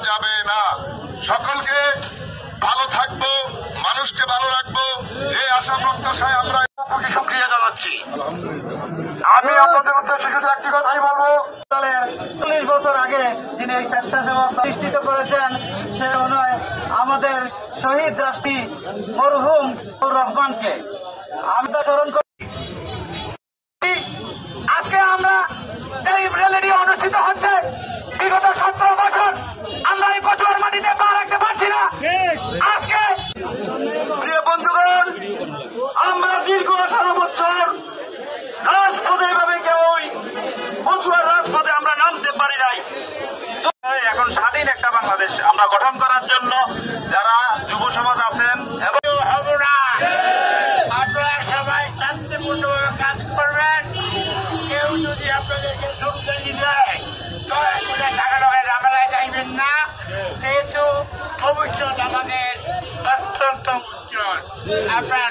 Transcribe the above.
যাবে না। সকলকে ভালো থাকবো, মানুষকে ভালো রাখবো, যে আশা প্রত্যাশায় আমরা শুকরিয়া জানাচ্ছি। আমি আপনাদের উদ্দেশ্যে শুধু একটি কথাই বলবো, 40 বছর আগে যিনি এই স্বেচ্ছাসেবক প্রতিষ্ঠিত করেছেন, সে নয় আমাদের শহীদ রাষ্ট্রী মরহুম রহমানকে আমি তো স্মরণ করি। আজকে আমরা এই র্যালি অনুষ্ঠিত হচ্ছে, বিগত 17 বছর আমরা এই কচুয়ার মাটিতে পা রাখতে পারছি না। আজকে প্রিয় বন্ধুগণ, আমরা দীর্ঘ 18 বছর রাজপথে এভাবে কেউই কচুয়ার রাজপথে আমরা নামতে পারি নাই। এখন স্বাধীন একটা বাংলাদেশ আমরা গঠন করার জন্য যারা যুব সমাজ আছেন এবং হব না, আপনারা সবাই শান্তিপূর্ণভাবে কাজ করবেন। কেউ যদি আপনাদেরকে সুবিধা দেয় দয়া করে টাকা টাকা ঝামেলায় যাইবেন না, যেহেতু ভবিষ্যৎ আমাদের অত্যন্ত উজ্জ্বল। আপনারা